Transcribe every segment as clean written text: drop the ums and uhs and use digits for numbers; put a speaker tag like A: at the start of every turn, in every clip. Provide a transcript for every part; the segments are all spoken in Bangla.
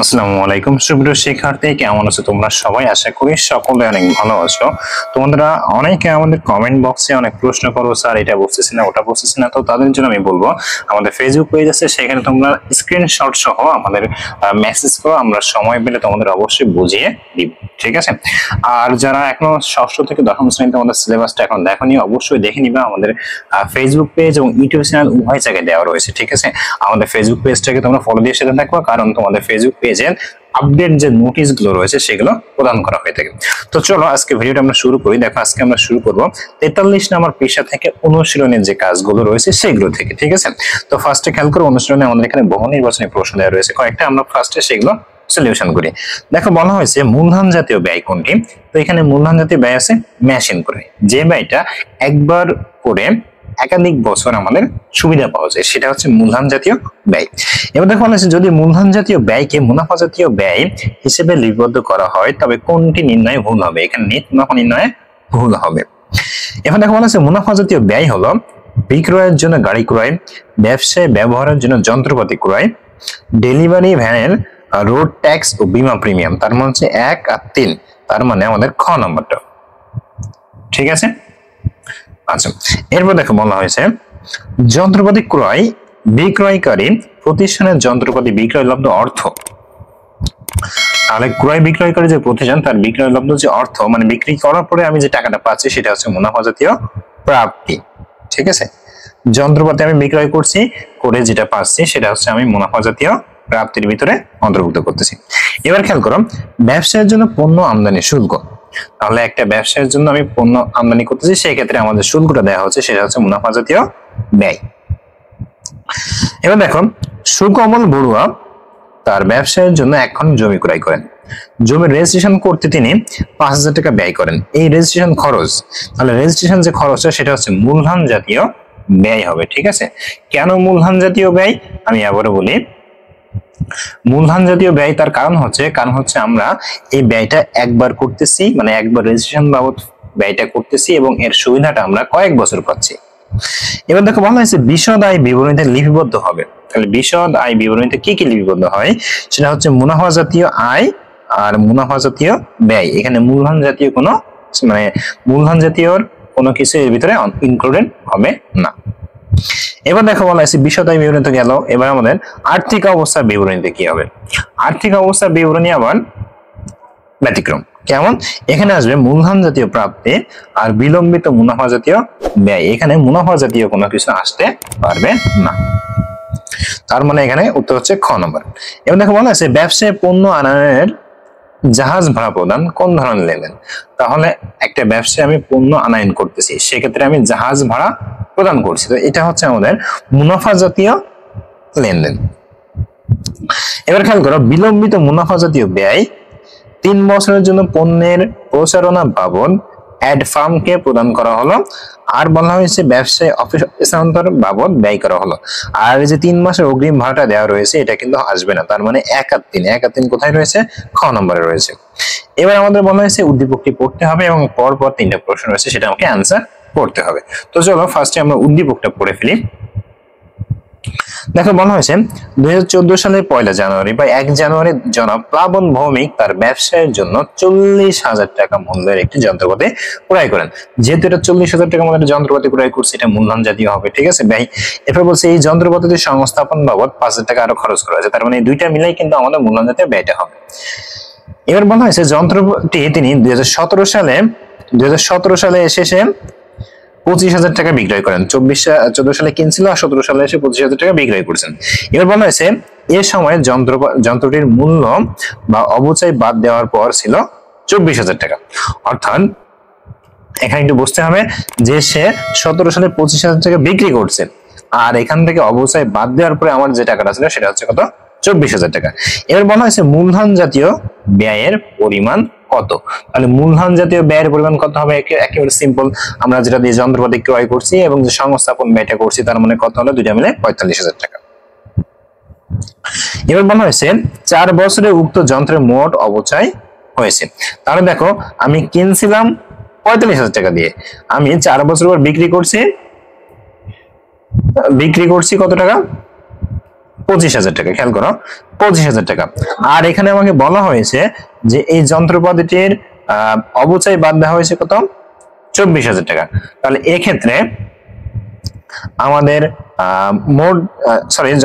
A: আসসালামু আলাইকুম সুপ্রিয় শিক্ষার্থী, কেমন আছো তোমরা সবাই? আশা করি সকলে অনেক ভালো আছো। তোমরা অনেকে আমাদের কমেন্ট বক্সে অনেক প্রশ্ন করো, স্যার এটা বুঝতেছি না, ওটা বুঝতেছি না। তো তাদের জন্য আমি বলবো, আমাদের ফেসবুক পেজ আছে, সেখানে তোমরা স্ক্রিনশট সহ আমাদের মেসেজ করো, আমরা সময় পেলে তোমাদের অবশ্যই বুঝিয়ে দিব, ঠিক আছে? আর যারা এখনো ষষ্ঠ থেকে দশম শ্রেণীতে আমাদের সিলেবাসটা এখন দেখোনি, অবশ্যই দেখে নিবা। আমাদের ফেসবুক পেজ এবং ইউটিউব চ্যানেল উভয় জায়গায় দেওয়া রয়েছে, ঠিক আছে? আমাদের ফেসবুক পেজটাকে তোমরা ফলো দিয়ে সাথে থাকবা, কারণ তোমাদের ফেসবুক পেজের আপডেট যে নোটিশ গুলো রয়েছে সেগুলো প্রদান করা হয়ে থাকে। তো চলো আজকে ভিডিওটা আমরা শুরু করি। দেখো, আজকে আমরা শুরু করব 43 নম্বর পৃষ্ঠা থেকে অনুশীলনের যে কাজগুলো রয়েছে সেগুলো থেকে, ঠিক আছে? তো ফার্স্টে খেয়াল করো, অনুশীলনে আমাদের এখানে বহু নির্বাচনী প্রশ্ন দেওয়া রয়েছে কয়েকটা। আমরা ফার্স্টে সেগুলো সলিউশন করি। দেখো, বলা হয়েছে মূলধন জাতীয় ব্যয় কোনটি? তো এখানে মূলধন জাতীয় ব্যয় আছে মেশিন করে, যে ব্যয়টা একবার করে একাধিক বছর আমাদের সুবিধা পাওয়া যায়, সেটা হচ্ছে মূলধন জাতীয় ব্যয়। এবার দেখো, বলা হয়েছে যদি মূলধন জাতীয় ব্যয়কে মুনাফা জাতীয় ব্যয় হিসেবে লিপিবদ্ধ করা হয় তবে কোনটি নির্ণয় ভুল হবে? এখানে নেট মুনাফা নির্ণয়ে ভুল হবে। এবার দেখো, বলা হয়েছে মুনাফা জাতীয় ব্যয় হলো বিক্রয়ের জন্য গাড়ি ক্রয়, ব্যবসায় ব্যবহারের জন্য যন্ত্রপাতি ক্রয়, ডেলিভারি ভ্যানের রোড ট্যাক্স ও বীমা প্রিমিয়াম। তার মানে হচ্ছে 1 আর 3, তার মানে আমাদের খ নম্বরটা, ঠিক আছে? আচ্ছা, এরপর দেখো বলা হয়েছে যন্ত্রপাতি ক্রয় বিক্রয়কারী প্রতিষ্ঠানের যন্ত্রপাতি বিক্রয় লব্ধ অর্থ। তাহলে ক্রয় বিক্রয়কারী যে প্রতিষ্ঠান, তার বিক্রয় লব্ধ যে অর্থ, মানে বিক্রি করার পরে আমি যে টাকাটা পাচ্ছি সেটা হচ্ছে মুনাফা জাতীয় প্রাপ্তি, ঠিক আছে? যন্ত্রপাতি আমি বিক্রয় করছি, করে যেটা পাচ্ছি সেটা হচ্ছে আমি মুনাফা জাতীয় প্রাপ্তির ভিতরে অন্তর্ভুক্ত করতেছি। এবার খেয়াল করো, ব্যবসায়ের জন্য পণ্য আমদানি শুল্ক। তাহলে একটা ব্যবসায়ের জন্য আমি পণ্য আমদানি করতেছি, সেই ক্ষেত্রে আমাদের শুল্কটা দেওয়া হচ্ছে, সেটা হচ্ছে মুনাফা জাতীয় ব্যয়। এবার দেখো, সুকমল বড়ুয়া তার ব্যবসায়ের জন্য এখন জমি ক্রয় করেন। জমির রেজিস্ট্রেশন করতে তিনি 5,000 টাকা ব্যয় করেন। এই রেজিস্ট্রেশন খরচ, তাহলে রেজিস্ট্রেশন যে খরচটা সেটা হচ্ছে মূলধন জাতীয় ব্যয় হবে, ঠিক আছে? কেন মূলধন জাতীয় ব্যয়? আমি আবারও বলি, মূলধন জাতীয় ব্যয় তার কারণ হচ্ছে আমরা এই ব্যয়টা একবার করতেছি, মানে একবার রেজিস্ট্রেশন বাবদ ব্যয়টা করতেছি এবং এর সুবিধাটা আমরা কয়েক বছর পাচ্ছি। এবার দেখো, বলা হয়েছে বিশদ আয় বিবরণীতে লিপিবদ্ধ হবে। তাহলে বিশদ আয় বিবরণীতে কি কি লিপিবদ্ধ হয়? সেটা হচ্ছে মুনাফা জাতীয় আয় আর মুনাফা জাতীয় ব্যয়। এখানে মূলধন জাতীয় মূলধন জাতীয় কোনো কিছু এর ভিতরে ইনক্লুডেড হবে না। এবার দেখো, বলা হয়েছে বিশদ আয় বিবরণীতে গেল। এবার আমাদের আর্থিক অবস্থার বিবরণীতে কি হবে? আর্থিক অবস্থার বিবরণী আবার ব্যতিক্রম। কেমন? এখানে আসবে মূলধন জাতীয় প্রাপ্তি আর বিলম্বিত মুনাফা জাতীয় ব্যয়। এখানে মুনাফা জাতীয় কোনো কিছু আসতে পারবে না, তার মানে এখানে উত্তর হচ্ছে খ নম্বর। এবার দেখো, বলা আছে ব্যবসায় পণ্য আনয়নের জাহাজ ভাড়া প্রদান কোন ধরনের লেনদেন? তাহলে একটা ব্যবসায় আমি পণ্য আনয়ন করতেছি, সেক্ষেত্রে আমি জাহাজ ভাড়া প্রদান করছি, তো এটা হচ্ছে আমাদের মুনাফা জাতীয় লেনদেন। এবার খেয়াল করো, বিলম্বিত মুনাফা জাতীয় ব্যয় 3 বছরের জন্য পণ্যের প্রচারণা বাবদ অ্যাড ফার্মকে প্রদান করা হলো। আর বলা হয়েছে ব্যবসায় অফিস স্থানান্তর বাবদ ব্যয় করা হলো। আর যে 3 মাসের অগ্রিম ভাড়াটা দেওয়া রয়েছে এটা কিন্তু আসবে না, তার মানে 1 আর 3 কোথায় রয়েছে? খ নম্বরে রয়েছে। এবার আমাদের বলা হয়েছে উদ্দীপকটি পড়তে হবে এবং পরপর 3টা প্রশ্ন রয়েছে, সেটা আমাকে অ্যান্সার করতে হবে। তো চলো ফার্স্টে আমরা উদ্দীপকটা পড়ে ফেলি। দেখো, বলা হয়েছে 2014 সালের 1 জানুয়ারি বা 1 জানুয়ারি জনাব প্লাবন ভৌমিক তার ব্যবসায়ের জন্য 40,000 টাকা মূল্যের একটি যন্ত্রপাতি ক্রয় করেন। যেহেতু এটা 40,000 টাকা মূল্যের যন্ত্রপাতি ক্রয় করছে, এটা মূলধন জাতীয় হবে, ঠিক আছে ভাই? এরপর বলছে এই যন্ত্রপাতির সংস্থাপন বাবদ 5,000 টাকা আরো খরচ করা হয়েছে, তার মানে এই দুইটা মিলাই কিন্তু আমাদের মূলধন জাতীয় ব্যয়টা হবে। এবার বলা হয়েছে যন্ত্রটি তিনি 2017 সালে শেষে 25,000 টাকা বিক্রয় করেন। 14 সালে কিনছিল আর 17 সালে এসে 25,000 টাকা বিক্রয় করছেন। এবার বলা হয়েছে এ সময় যন্ত্রটির মূল্য বা অবচয় বাদ দেওয়ার পর ছিল 24,000 টাকা। অর্থাৎ এখানে একটু বুঝতে হবে যে সে 17 সালে 25,000 টাকা বিক্রি করছে, আর এখান থেকে অবচয় বাদ দেওয়ার পরে আমার যে টাকাটা ছিল সেটা হচ্ছে কত? 24,000 টাকা। এবার বলা হয়েছে মূলধন জাতীয় ব্যয়ের পরিমাণ কত? তাহলে মূলধন জাতীয় ব্যয়ের পরিমাণ কত হবে? একেবারে সিম্পল, আমরা যেটা দিয়ে যন্ত্রপাতি ক্রয় করছি এবং যে সংস্থাপন ব্যয়টা করছি তার মানে কত হলো? দুইটা মিলে 45,000 টাকা। এবার বলা হয়েছে 4 বছরে উক্ত যন্ত্রের মোট অবচয় হয়েছে। তাহলে দেখো, আমি কিনছিলাম 45,000 টাকা দিয়ে, আমি 4 বছর পর বিক্রি করছি কত টাকা? 25,000 টাকা। খেয়াল করো 25,000 টাকা। আর এখানে আমাকে বলা হয়েছে যে এই যন্ত্রপাতিটির অবচয় বাদ দেওয়া হয়েছে কত, 24,000 টাকা। তাহলে এক্ষেত্রে আমাদের মোট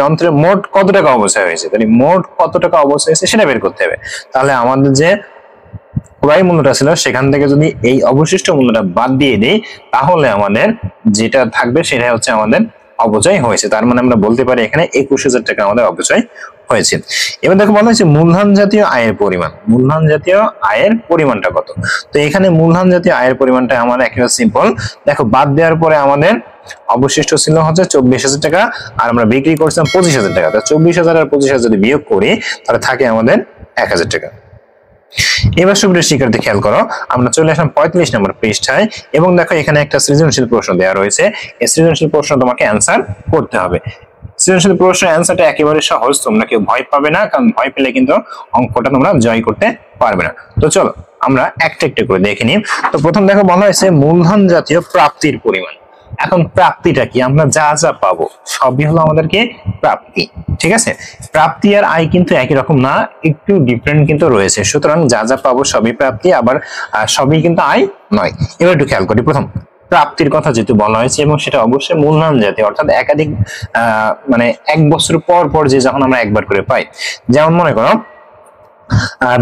A: যন্ত্রের মোট কত টাকা অবচয় হয়েছে, তাহলে মোট কত টাকা অবচয় হয়েছে সেটা বের করতে হবে। তাহলে আমাদের যে ক্রয় মূল্যটা ছিল সেখান থেকে যদি এই অবশিষ্ট মূল্যটা বাদ দিয়ে দিই, তাহলে আমাদের যেটা থাকবে সেটা হচ্ছে আমাদের অপচয় হয়েছে। তার মানে আমরা বলতে পারি এখানে 21,000 টাকা আমাদের অপচয় হয়েছে। এবার দেখো বলা হয়েছে মূলধন জাতীয় আয়ের পরিমাণ। মূলধন জাতীয় আয়ের পরিমাণটা কত? তো এখানে মূলধন জাতীয় আয়ের পরিমাণটা আমাদের একেবারে সিম্পল। দেখো বাদ দেওয়ার পরে আমাদের অবশিষ্ট ছিল হচ্ছে 24,000 টাকা, আর আমরা বিক্রি করছিলাম 25,000 টাকা। তো 24,000 আর 25,000 যদি বিয়োগ করি তাহলে থাকে আমাদের 1,000 টাকা। এবার সুপ্রিয় শিক্ষার্থী খেয়াল করো, আমরা চলে আসলাম 45 নম্বর পৃষ্ঠায় এবং দেখো এখানে একটা সৃজনশীল প্রশ্ন দেওয়া রয়েছে। এই সৃজনশীল প্রশ্ন তোমাকে অ্যান্সার করতে হবে। সৃজনশীল প্রশ্নের অ্যান্সারটা একেবারে সহজ, তোমরা কেউ ভয় পাবে না, কারণ ভয় পেলে কিন্তু অঙ্কটা তোমরা জয় করতে পারবে না। তো চলো আমরা একটা একটা করে দেখে নিই। তো প্রথম দেখো বলা হয়েছে মূলধন জাতীয় প্রাপ্তির পরিমাণ। এখন প্রাপ্তিটা কি, আমরা যা যা পাবো সবই হলো আমাদেরকে প্রাপ্তি। ঠিক আছে, প্রাপ্তি আর আয় কিন্তু একই রকম না, একটু ডিফারেন্ট কিন্তু রয়েছে। সুতরাং যা যা পাবো সবই প্রাপ্তি, আবার সবই কিন্তু আয় নয়। এবার একটু খেয়াল করি, প্রথম প্রাপ্তির কথা যেহেতু বলা হয়েছে এবং সেটা অবশ্যই মূলধন জাতীয়, অর্থাৎ একাধিক মানে এক বছর পর পর যে যখন আমরা একবার করে পাই। যেমন মনে করো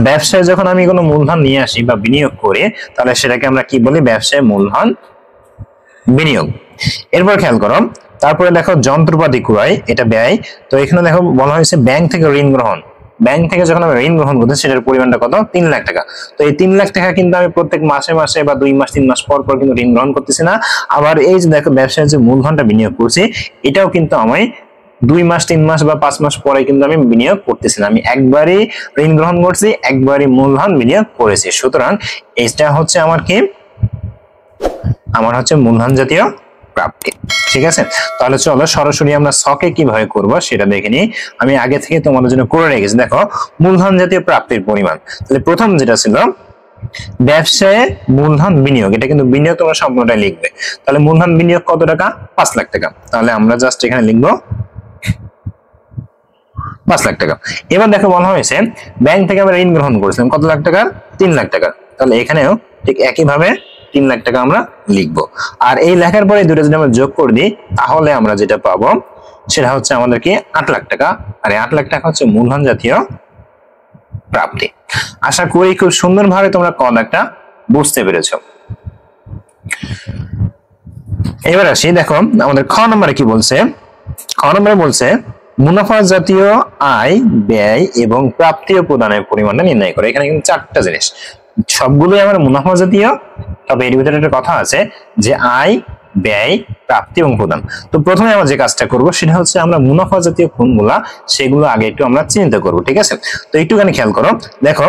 A: ব্যবসায় যখন আমি কোনো মূলধন নিয়ে আসি বা বিনিয়োগ করি, তাহলে সেটাকে আমরা কি বলি, ব্যবসায় মূলধন বিনিয়োগ। এরপর খেয়াল করো, তারপরে দেখো যন্ত্রপাতি ক্রয়, এটা ব্যয়। তো এখানে দেখো বলা হয়েছে ব্যাংক থেকে ঋণ গ্রহণ। ব্যাংক থেকে যখন আমি ঋণ গ্রহণ করছি সেটার পরিমাণটা কত, 3 লাখ টাকা। তো এই 3 লাখ টাকা কিন্তু আমি প্রত্যেক মাসে মাসে বা 2 মাস 3 মাস পর পর কিন্তু ঋণ গ্রহণ করতেছি না। আবার এই যে দেখো ব্যবসায় যে মূলধনটা বিনিয়োগ করছি, এটাও কিন্তু আমি 2 মাস 3 মাস বা 5 মাস পরে কিন্তু আমি বিনিয়োগ করতেছি না, আমি একবারই ঋণ গ্রহণ করছি, একবারই মূলধন বিনিয়োগ করেছি। সুতরাং এটা হচ্ছে আমার কি, আমার হচ্ছে মূলধন জাতীয় প্রাপ্তি। ঠিক আছে, তাহলে চলো সরাসরি আমরা ছকে কিভাবে করব সেটা দেখে নিই। আমি আগে থেকে তোমাদের জন্য করে রেখেছি। দেখো মূলধন জাতীয় প্রাপ্তির পরিমাণ, তাহলে প্রথম যেটা ছিল ব্যবসায় মূলধন বিনিয়োগ, এটা কিন্তু বিনিয়োগ তোমরা সম্পূর্ণটাই লিখবে। তাহলে মূলধন বিনিয়োগ কত টাকা, 5 লাখ টাকা। তাহলে আমরা জাস্ট এখানে লিখবো 5 লাখ টাকা। এবার দেখো বলা হয়েছে ব্যাংক থেকে আমরা ঋণ গ্রহণ করেছিলাম কত লাখ টাকা, 3 লাখ টাকা। তাহলে এখানেও ঠিক একইভাবে 3 লাখ টাকা আমরা লিখবো। আর এই লেখার পরে দুটো যদি আমরা যোগ করে দিই, তাহলে আমরা যেটা পাবো সেটা হচ্ছে আমাদেরকে 8 লাখ টাকা। আর 8 লাখ টাকা হচ্ছে মূলধন জাতীয় প্রাপ্তি। আশা করি খুব সুন্দরভাবে তোমরা কদাকটা বুঝতে পেরেছো। এবার আসি, দেখো আমাদের খ নম্বরে কি বলছে। খ নম্বরে বলছে মুনাফা জাতীয় আয়, ব্যয় এবং প্রাপ্তি ও প্রদানের পরিমাণটা নির্ণয় করে। এখানে কিন্তু 4টা জিনিস, সবগুলোই আমার মুনাফা জাতীয়, তবে এর ভিতরে একটা কথা আছে যে আয়, ব্যয়, প্রাপ্তি এবং প্রদান। তো প্রথমে আমরা যে কাজটা করব সেটা হচ্ছে আমরা মুনাফা জাতীয় কোনগুলা সেগুলো আগে একটু আমরা চিন্তা করব। ঠিক আছে, তো একটুখানি খেয়াল করো। দেখো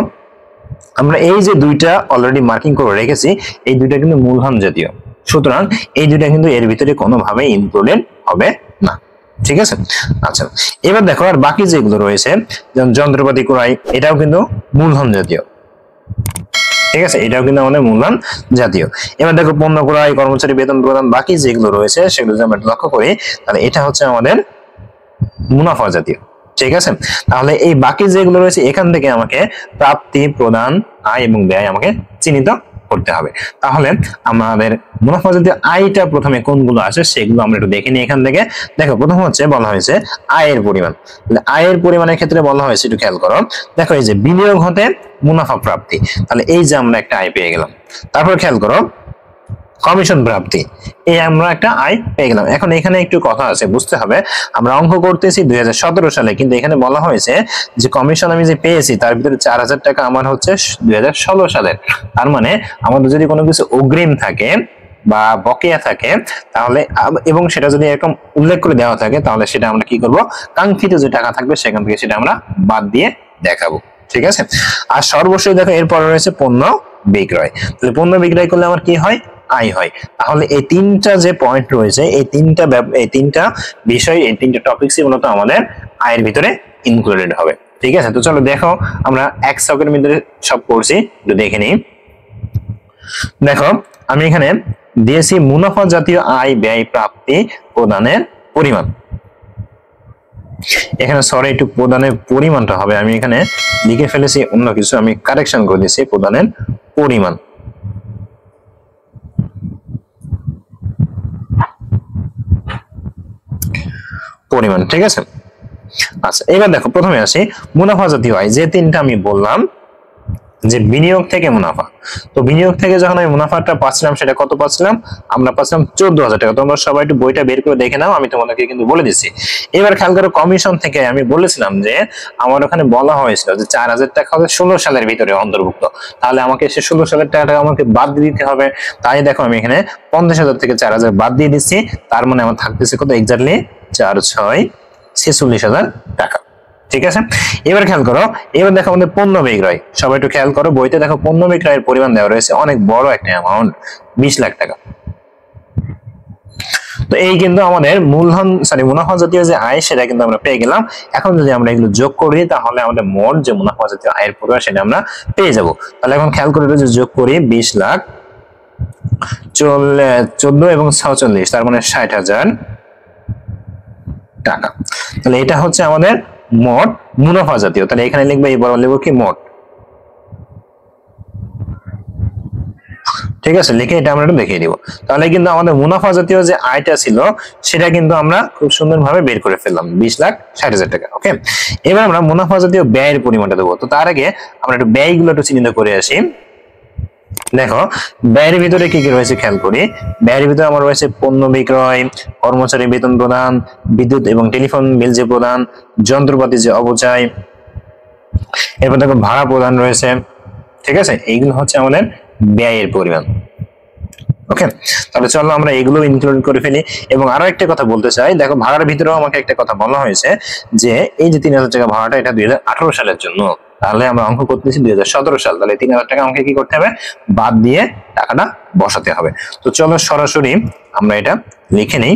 A: আমরা এই যে দুইটা অলরেডি মার্কিং করে রেখেছি, এই দুইটা কিন্তু মূলধন জাতীয়। সুতরাং এই দুইটা কিন্তু এর ভিতরে কোনোভাবেই ইনক্লুডেড হবে না। ঠিক আছে, আচ্ছা এবার দেখো আর বাকি যেগুলো রয়েছে, যেমন যন্ত্রপাতি ক্রয়, এটাও কিন্তু মূলধন জাতীয়। ঠিক আছে, এটাও কিন্তু আমাদের মূলধন জাতীয়। এবার দেখো পণ্য ক্রয়, কর্মচারী বেতন প্রদান, বাকি যেগুলো রয়েছে সেগুলো যদি আমরা লক্ষ্য করি, তাহলে এটা হচ্ছে আমাদের মুনাফা জাতীয়। ঠিক আছে, তাহলে এই বাকি যেগুলো রয়েছে এখান থেকে আমাকে প্রাপ্তি, প্রদান, আয় এবং ব্যয় আমাকে চিহ্নিত করতে হবে। তাহলে আমাদের মুনাফা জাতীয় আয়টা প্রথমে কোনগুলো আসে সেগুলো আমরা একটু দেখে নিই। এখান থেকে দেখো প্রথম হচ্ছে বলা হয়েছে আয়ের পরিমাণ। আয়ের পরিমাণের ক্ষেত্রে বলা হয়েছে, একটু খেয়াল করো, দেখো এই যে বিনিয়োগ হতে মুনাফা প্রাপ্তি, তাহলে এই যে আমরা একটা আয় পেয়ে গেলাম। তারপর খেয়াল করো কমিশন প্রাপ্তি, এই আমরা একটা আয় পেয়ে গেলাম। এখন এখানে একটু কথা আছে, বুঝতে হবে, আমরা অঙ্ক করতেছি 2017 সালে, কিন্তু এখানে বলা হয়েছে যে কমিশন আমি যে পেয়েছি তার ভিতরে 4,000 টাকা আমার হচ্ছে 2016 সালের। তার মানে আমাদের যদি কোনো কিছু অগ্রিম থাকে বা বকেয়া থাকে, তাহলে এবং সেটা যদি এরকম উল্লেখ করে দেওয়া থাকে, তাহলে সেটা আমরা কি করব, কাঙ্ক্ষিত যে টাকা থাকবে সেখান থেকে সেটা আমরা বাদ দিয়ে দেখাবো। ঠিক আছে, আর সর্বশেষ দেখো এরপর রয়েছে পণ্য বিক্রয়। তাহলে পণ্য বিক্রয় করলে আমার কি হয়, আয় হয়। তাহলে এই তিনটা যে পয়েন্ট রয়েছে, এই তিনটা বিষয়, এই তিনটা টপিকসই মূলত আমাদের আয়ের ভিতরে ইনক্লুডেড হবে। ঠিক আছে, তো চলো দেখো আমরা এক ছকের ভিতরে সব করছি, একটু দেখে নিই। দেখো আমি এখানে দিয়েছি মুনাফা জাতীয় আয়, ব্যয়, প্রাপ্তি, প্রদানের পরিমাণ। এখানে সরি একটু প্রদানের পরিমাণটা হবে, আমি এখানে লিখে ফেলেছি অন্য কিছু, আমি কারেকশন করে দিয়েছি প্রদানের পরিমাণ। ঠিক আছে। আচ্ছা এবার দেখো প্রথমে আসি মুনাফা জাতীয় আয়, যে তিনটা আমি বললাম যে বিনিয়োগ থেকে মুনাফা। তো বিনিয়োগ থেকে যখন আমি মুনাফাটা পাচ্ছিলাম সেটা কত পাচ্ছিলাম, আমরা পাচ্ছিলাম 14,000 টাকা। তোমরা সবাই একটু বইটা বের করে দেখে নাও, আমি তোমাদেরকে কিন্তু বলে দিচ্ছি। এবার খেয়াল করো কমিশন থেকে আমি বলেছিলাম যে আমার ওখানে বলা হয়েছিল যে 4,000 টাকা হবে 16 সালের ভিতরে অন্তর্ভুক্ত, তাহলে আমাকে সে 16 সালের টাকাটা আমাকে বাদ দিয়ে দিতে হবে। তাই দেখো আমি এখানে 50,000 থেকে 4,000 বাদ দিয়ে দিচ্ছি, তার মানে আমার থাকতেছে কত, এক্স্যাক্টলি 4,6,46,000 টাকা। ঠিক আছে। এবার খেয়াল করো, এবার দেখো আমাদের পণ্য বিক্রয়, সবাই একটু খেয়াল করো বইতে দেখো পণ্য বিক্রয়ের পরিমাণ দেওয়া রয়েছে অনেক বড় একটা অ্যামাউন্ট, 20 লাখ টাকা। তো এই কিন্তু আমাদের মূলধন মুনাফা জাতীয় যে আয় সেটা কিন্তু আমরা পেয়ে গেলাম। এখন যদি আমরা এগুলো যোগ করি তাহলে আমাদের মোট যে মুনাফা জাতীয় আয়ের পরিমাণ সেটা আমরা পেয়ে যাব। তাহলে এখন খেয়াল করে যে যোগ করি 20 লাখ 14 এবং 46, তার মানে 60,000 টাকা। তাহলে এটা হচ্ছে আমাদের মোট মুনাফা জাতীয়। তাহলে এখানে লিখবো, এই বড় লিখবো কি মোট, ঠিক আছে, লিখে এটা আমরা একটু দেখিয়ে দিব। তাহলে কিন্তু আমাদের মুনাফা জাতীয় যে আয়টা ছিল সেটা কিন্তু আমরা খুব সুন্দরভাবে বের করে ফেললাম, 20,60,000 টাকা। ওকে, এবার আমরা মুনাফা জাতীয় ব্যয়ের পরিমাণটা দেবো। তো তার আগে আমরা একটু ব্যয়গুলো একটু চিহ্নিত করে আসি। দেখো ব্যয়ের ভিতরে কি কি রয়েছে খেয়াল করি। ব্যয়ের ভিতরে আমার রয়েছে পণ্য বিক্রয়, কর্মচারী বেতন প্রদান, বিদ্যুৎ এবং টেলিফোন বিল যে প্রদান, যন্ত্রপাতি যে অপচয়, এরপর দেখো ভাড়া প্রদান রয়েছে। ঠিক আছে, এইগুলো হচ্ছে আমাদের ব্যয়ের পরিমাণ। ওকে, তাহলে চলো আমরা এগুলো ইনক্লুড করে ফেলি। এবং আরো একটা কথা বলতে চাই, দেখো ভাড়ার ভিতরেও আমাকে একটা কথা বলা হয়েছে যে এই যে 3,000 টাকা ভাড়াটা এটা 2018 সালের জন্য, তাহলে আমরা অঙ্ক করতেছি 2017 সাল, তাহলে 3,000 টাকা আমাকে কি করতে হবে, বাদ দিয়ে টাকাটা বসাতে হবে। তো চলো সরাসরি আমরা এটা লিখে নেই।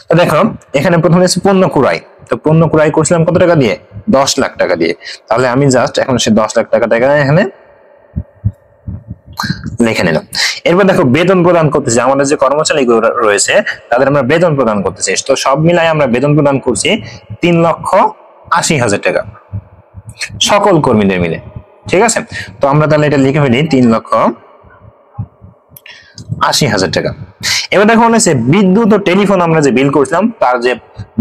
A: তো দেখো এখানে প্রথমে পণ্য ক্রয়, তো পণ্য ক্রয় করছিলাম কত টাকা দিয়ে, 10 লাখ টাকা দিয়ে। তাহলে আমি জাস্ট এখন সে 10 লাখ টাকা এখানে লিখে নিলাম। এরপর দেখো বেতন প্রদান করতেছি, আমাদের যে কর্মচারী রয়েছে তাদের আমরা বেতন প্রদান করতেছি। তো সব মিলাই আমরা বেতন প্রদান করছি 3,80,000 টাকা সকল কর্মীদের মিলে। ঠিক আছে, তো আমরা তাহলে এটা লিখে ফেলি 3,80,000 টাকা। এবার দেখো হচ্ছে বিদ্যুৎ ও টেলিফোন আমরা যে বিল করছিলাম তার যে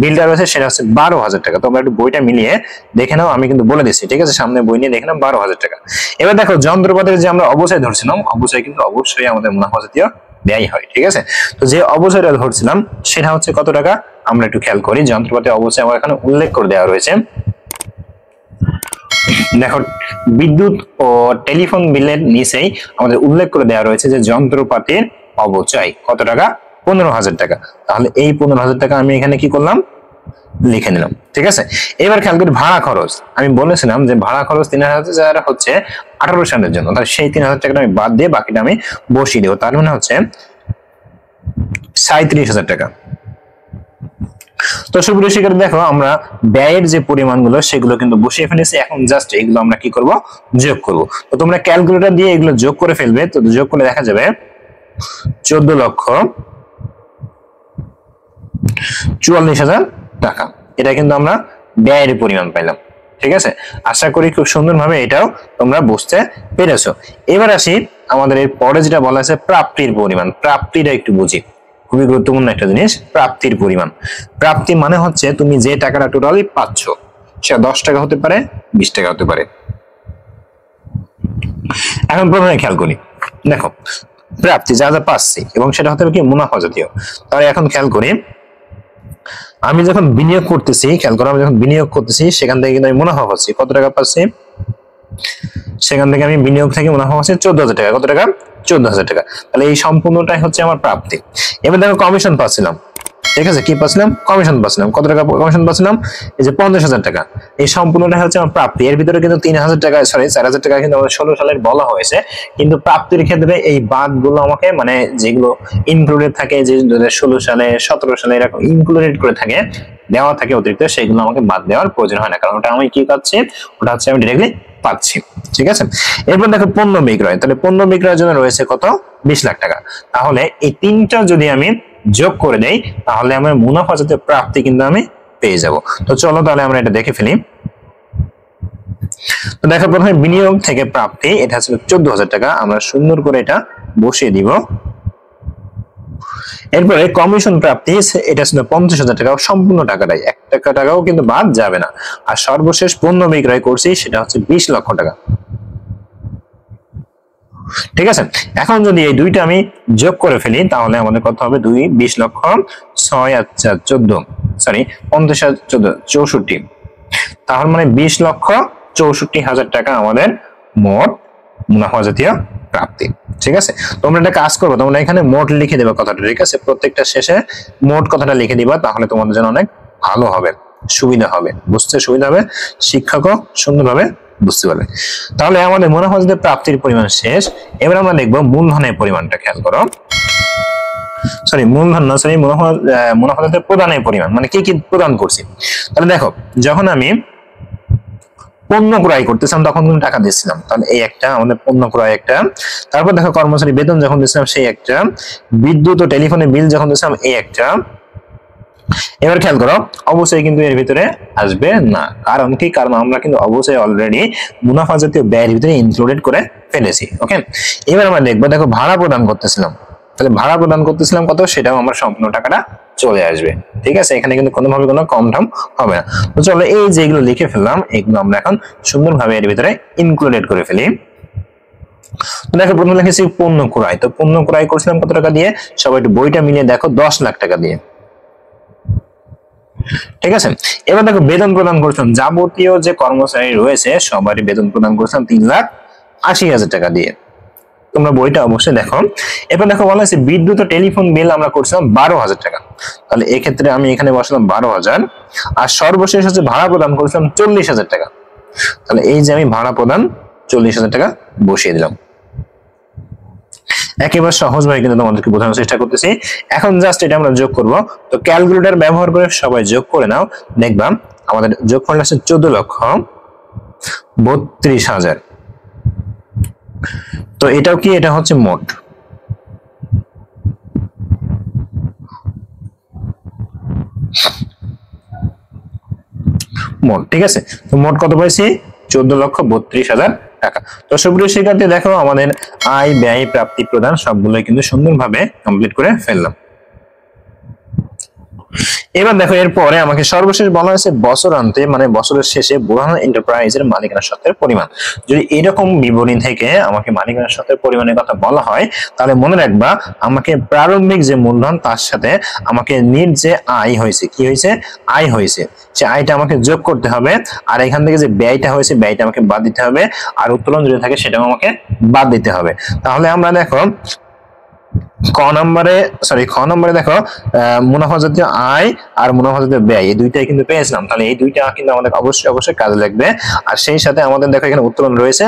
A: বিলটা রয়েছে সেটা হচ্ছে 12,000 টাকা। তোমরা একটু বইটা মিলিয়ে দেখে নাও, আমি কিন্তু বলে দিচ্ছি। ঠিক আছে, সামনে বই নিয়ে দেখে নাও, 12,000 টাকা। এবার দেখো যন্ত্রপাতির যে আমরা অবচয় ধরছিলাম, অবচয় কিন্তু অবশ্যই আমাদের মুনাফা জাতীয় ব্যয় হয়। ঠিক আছে, তো যে অবচয়টা ধরছিলাম সেটা হচ্ছে কত টাকা, আমরা একটু খেয়াল করি। যন্ত্রপাতি অবচয় আমার এখানে উল্লেখ করে দেওয়া রয়েছে। দেখো বিদ্যুৎ ও টেলিফোন বিলের নিচেই আমাদের উল্লেখ করে দেওয়া রয়েছে যে যন্ত্রপাতির অবচয় কত টাকা, 15,000 টাকা। তাহলে এই 15,000 টাকা আমি এখানে কি করলাম, লিখে নিলাম। ঠিক আছে, এবার খেয়াল করি ভাড়া খরচ। আমি বলেছিলাম যে ভাড়া খরচ 3,000 হচ্ছে 18 সালের জন্য, তাহলে সেই 3,000 টাকাটা আমি বাদ দিয়ে বাকিটা আমি বসিয়ে দেবো। তার মানে হচ্ছে 37,000 টাকা। তো সুপ্রিয় শিক্ষার্থী দেখো আমরা ব্যয়ের যে পরিমাণগুলো সেগুলো কিন্তু বসিয়ে ফেলেছি। এখন জাস্ট এগুলো আমরা কি করব, যোগ করব। তো তোমরা ক্যালকুলেটর দিয়ে এগুলো যোগ করে ফেলবে। তো যোগ করে দেখা যাবে 14,44,000 টাকা। এটা কিন্তু আমরা ব্যয়ের পরিমাণ পাইলাম। ঠিক আছে, আশা করি খুব সুন্দরভাবে এটাও তোমরা বুঝতে পেরেছো। এবার আসি আমাদের এর পরে যেটা বলা আছে প্রাপ্তির পরিমাণ। প্রাপ্তিটা একটু বুঝি, খুবই গুরুত্বপূর্ণ একটা জিনিস, প্রাপ্তির পরিমাণ। প্রাপ্তি মানে হচ্ছে তুমি যে টাকাটা টোটালি পাচ্ছ, সেটা 10 টাকা হতে পারে, 20 টাকা হতে পারে। এখন প্রথমে খেয়াল করি, দেখো প্রাপ্তি যা যা পাচ্ছি এবং সেটা হতে পারে কি মুনাফা জাতীয়। তাহলে এখন খেয়াল করি আমি যখন বিনিয়োগ করতেছি, খেয়াল করো আমি যখন বিনিয়োগ করতেছি সেখান থেকে কিন্তু আমি মুনাফা পাচ্ছি। কত টাকা পাচ্ছি, সেখান থেকে আমি বিনিয়োগ থেকে মুনাফা পাচ্ছি 14,000 টাকা। কত টাকা, 14,000 টাকা। তাহলে এই সম্পূর্ণটাই হচ্ছে আমার প্রাপ্তি। এবার দেখো কমিশন পাচ্ছিলাম। ঠিক আছে, কি পাচ্ছিলাম, কমিশন পাচ্ছিলাম। কত টাকা কমিশন পাচ্ছিলাম, এই যে 50,000 টাকা। এই সম্পূর্ণটাই হচ্ছে আমার প্রাপ্তি। এর ভিতরে কিন্তু 3,000 টাকা 4,000 টাকা কিন্তু আমাদের 16 সালের বলা হয়েছে। কিন্তু প্রাপ্তির ক্ষেত্রে এই বাদ গুলো আমাকে মানে যেগুলো ইনক্লুডেড থাকে, যে 2016 সালে 17 সালে এরকম ইনক্লুডেড করে থাকে, দেওয়া থাকে অতিরিক্ত, সেগুলো আমাকে বাদ দেওয়ার প্রয়োজন হয় না, কারণ ওটা আমি কি পাচ্ছি, ওটা হচ্ছে আমি ডিরেক্টলি পাচ্ছি। ঠিক আছে, এরপর দেখো পণ্য বিক্রয়। তাহলে পণ্য বিক্রয়ের জন্য রয়েছে কত, 20 লাখ টাকা। তাহলে এই তিনটা যদি আমি যোগ করে দেই তাহলে আমার মুনাফা জাতীয় প্রাপ্তি কিন্তু আমি পেয়ে যাব। তো চলো তাহলে আমরা এটা দেখে ফেলি। তো দেখো প্রথমে বিনিয়োগ থেকে প্রাপ্তি এটা ছিল 14,000 টাকা, আমরা সুন্দর করে এটা বসিয়ে দিব। এরপরে কমিশন প্রাপ্তি এটা ছিল 50,000 টাকা, সম্পূর্ণ টাকাটাই, 1 টাকাও কিন্তু বাদ যাবে না। আর সর্বশেষ পণ্য বিক্রয় করছি সেটা হচ্ছে 20 লক্ষ টাকা। ঠিক আছে, এখন যদি এই দুইটা আমি যোগ করে ফেলি তাহলে আমাদের কত হবে, 20 লক্ষ 6 আচ্ছা 14 সরি 50 14 64, তাহলে মানে 20 লক্ষ 64,000 টাকা আমাদের মোট মুনাফা জাতীয় প্রাপ্তি। ঠিক আছে, তোমরা একটা কাজ করবো, তোমরা এখানে মোট লিখে দেবে কথাটা। ঠিক আছে, প্রত্যেকটা শেষে মোট কথাটা লিখে দিবা, তাহলে তোমাদের জন্য অনেক ভালো হবে, সুবিধা হবে, বুঝতে সুবিধা হবে, শিক্ষকও সুন্দরভাবে বুঝতে পারবে। তাহলে আমাদের মুনাফা জাতীয় প্রাপ্তির পরিমাণ শেষ। এবার আমরা দেখবো মূলধনের পরিমাণটা, খেয়াল করো। সরি মূলধন না, সরি মুনাফা জাতীয় প্রদানের পরিমাণ, মানে কি কি প্রদান করছি। তাহলে দেখো, যখন আমি পণ্য ক্রয় করতেছিলাম তখন কিন্তু টাকা দিচ্ছিলাম, তাহলে এই একটা আমাদের পণ্য ক্রয় একটা। তারপর দেখো কর্মচারী বেতন যখন দিচ্ছিলাম সেই একটা, বিদ্যুৎ ও টেলিফোনের বিল যখন দিচ্ছিলাম এই একটা। এবার খেয়াল করো, অবশ্যই কিন্তু এর ভিতরে আসবে না, কারণ কি, কারণ আমরা কিন্তু অবশ্যই অলরেডি মুনাফা জাতীয় ব্যয়ের ভিতরে ইনক্লুডেড করে ফেলেছি। ওকে, এবার আমরা দেখবো, দেখো ভাড়া প্রদান করতেছিলাম, তাহলে ভাড়া প্রদান করতেছিলাম কত, সেটাও আমার সম্পূর্ণ টাকাটা চলে আসবে। ঠিক আছে, এখানে কিন্তু কোনোভাবে কোনো কম দাম হবে না। তো চলো এই যেগুলো লিখে ফেললাম এগুলো আমরা এখন সুন্দরভাবে এর ভিতরে ইনক্লুডেড করে ফেলি। তো দেখো প্রথমে লিখেছি পণ্য ক্রয়, তো পণ্য ক্রয় করছিলাম কত টাকা দিয়ে, সবাই একটু বইটা মিলিয়ে দেখো 10 লাখ টাকা দিয়ে। ঠিক আছে, এবার দেখো বেতন প্রদান করছিলাম, যাবতীয় যে কর্মচারী রয়েছে সবারই বেতন প্রদান করছিলাম 3,80,000 টাকা দিয়ে। তোমরা বইটা অবশ্যই দেখো। এবার দেখো বলা হয়েছে বিদ্যুৎ ও টেলিফোন বিল আমরা করছিলাম 12,000 টাকা, তাহলে এক্ষেত্রে আমি এখানে বসালাম 12,000। আর সর্বশেষ হচ্ছে ভাড়া প্রদান করছিলাম 40,000 টাকা, তাহলে এই যে আমি ভাড়া প্রদান 40,000 টাকা বসিয়ে দিলাম। একেবারে সহজভাবে কিন্তু তোমাদেরকে বোঝানোর চেষ্টা করতেছি। এখন জাস্ট এটা আমরা যোগ করব, তো ক্যালকুলেটর ব্যবহার করে সবাই যোগ করে নাও, দেখবা আমাদের যোগফল আসছে 14,32,000। তো এটাও কি, এটা হচ্ছে মোট। মোট ঠিক আছে, তো মোট কত পাইছি, 14,32,000 টাকা। তো সুপ্রিয় শিক্ষার্থী দেখো আমাদের আয় ব্যয় প্রাপ্তি প্রদান সবগুলোই কিন্তু সুন্দরভাবে কমপ্লিট করে ফেললাম। এবার দেখো এরপরে আমাকে সর্বশেষ বলা হয়েছে বছরান্তে মানে বছরের শেষে বুরহান এন্টারপ্রাইজের মালিকানা সত্ত্বের পরিমাণ। যদি এরকম বিবরণী থেকে আমাকে মালিকানা সত্ত্বের পরিমাণের কথা বলা হয় তাহলে মনে রাখবা আমাকে প্রারম্ভিক যে মূলধন তার সাথে আমাকে নিট যে আয় হয়েছে, কি হয়েছে, আয় হয়েছে, সে আয়টা আমাকে যোগ করতে হবে। আর এখান থেকে যে ব্যয়টা হয়েছে ব্যয়টা আমাকে বাদ দিতে হবে, আর উত্তোলন যদি থাকে সেটাও আমাকে বাদ দিতে হবে। তাহলে আমরা দেখো খ নম্বরে দেখো মুনাফা জাতীয় আয় আর মুনাফা জাতীয় ব্যয় এই দুইটাই কিন্তু পেয়েছিলাম, তাহলে এই দুইটা কিন্তু আমাদের অবশ্যই কাজে লাগবে। আর সেই সাথে আমাদের দেখো এখানে উত্তোলন রয়েছে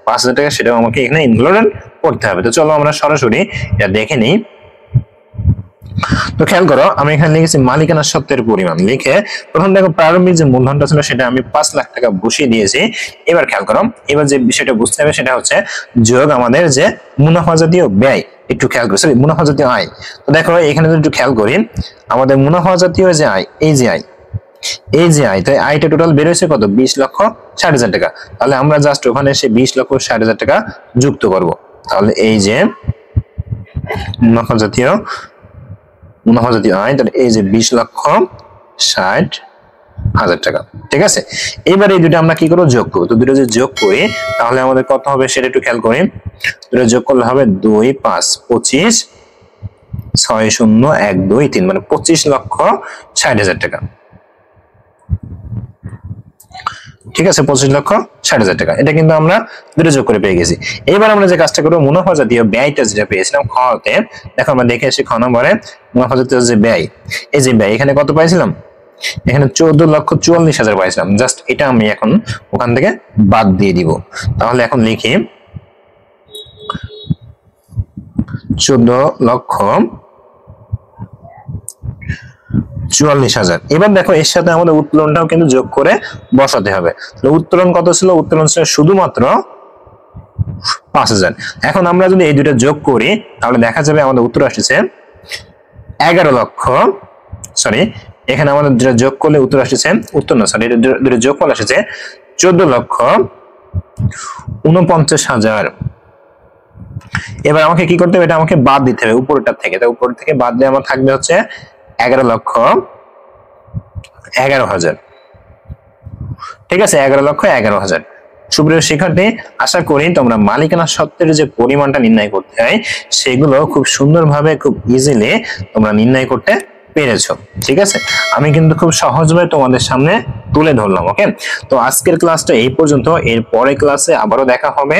A: 5,000 টাকা, সেটাও আমাকে এখানে ইনক্লুড করতে হবে। তো চলো আমরা সরাসরি এটা দেখে নিই। তো খেয়াল করো আমি এখানে লিখেছি মালিকানা সত্ত্বের পরিমাণ লিখে প্রথম দেখো প্রারম্ভিক যে মূলধনটা ছিল সেটা আমি 5 লাখ টাকা বসিয়ে দিয়েছি। এবার খেয়াল করো, এবার যে বিষয়টা বুঝতে হবে সেটা হচ্ছে যোগ আমাদের যে মুনাফা জাতীয় ব্যয়, একটু খেয়াল করি, সরি মুনাফা জাতীয় আয়। তো দেখো এখানে যদি একটু খেয়াল করি আমাদের মুনাফা জাতীয় যে আয়, এই যে আয়, তো আয়টা টোটাল বের হয়েছে কত, 20,60,000 টাকা। তাহলে আমরা জাস্ট ওখানে সে 20,60,000 টাকা যুক্ত করব। তাহলে এই যে মুনাফা জাতীয় আয়, তাহলে এই যে 20,60,000 টাকা। ঠিক আছে, এবার এই দুটো আমরা কি করবো, যোগ করবো। তো দুটো যদি যোগ করি তাহলে আমাদের কত হবে সেটা একটু খেয়াল করি। দুটো যোগ করলে হবে 2, 5, 25, 6, 0, 1, 2, 3 মানে 25,60,000 টাকা। ঠিক আছে, 25,60,000 টাকা, এটা কিন্তু আমরা দুটো যোগ করে পেয়ে গেছি। এবার আমরা যে কাজটা করবো মুনাফা জাতীয় ব্যয়টা যেটা পেয়েছিলাম খতে, দেখো আমরা দেখে আসি খ নম্বরে মুনাফা জাতীয় যে ব্যয়, এই যে ব্যয় এখানে কত পাইছিলাম, এখানে 14,44,000 পাইছিলাম। জাস্ট এটা আমি এখন ওখান থেকে বাদ দিয়ে দিব। তাহলে এখন লিখি 14,44,000। এবার দেখো এর সাথে আমাদের উত্তোলনটাও কিন্তু যোগ করে বসাতে হবে। উত্তোলন কত ছিল, উত্তোলন ছিল শুধুমাত্র 5,000। এখন আমরা যদি এই দুটো যোগ করি তাহলে দেখা যাবে আমাদের উত্তর আসছে 11 লক্ষ, সরি এখানে আমাদের যেটা যোগ করলে উত্তর আসছে, উত্তর না সরি দুটো যোগফল আসছে 14,49,000। এবার আমাকে কি করতে হবে, এটা আমাকে বাদ দিতে হবে উপরটা থেকে, তো উপর থেকে বাদ দিয়ে আমার থাকবে হচ্ছে 11,11,000। ঠিক আছে, 11,11,000। সুপ্রিয় শিক্ষার্থী, আশা করি তোমরা মালিকানা সত্ত্বের যে পরিমাণটা নির্ণয় করতে হয় সেগুলো খুব সুন্দরভাবে খুব ইজিলি তোমরা নির্ণয় করতে পেরেছো। ঠিক আছে, আমি কিন্তু খুব সহজভাবে তোমাদের সামনে তুলে ধরলাম। ওকে, তো আজকের ক্লাসটা এই পর্যন্ত, এর পরের ক্লাসে আবারও দেখা হবে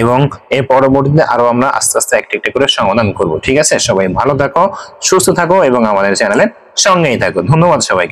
A: এবং এর পরবর্তীতে আরো আমরা আস্তে আস্তে একটা একটা করে সমাধান করব। ঠিক আছে, সবাই ভালো থাকো, সুস্থ থাকো এবং আমাদের চ্যানেলের সঙ্গেই থাকো। ধন্যবাদ সবাইকে।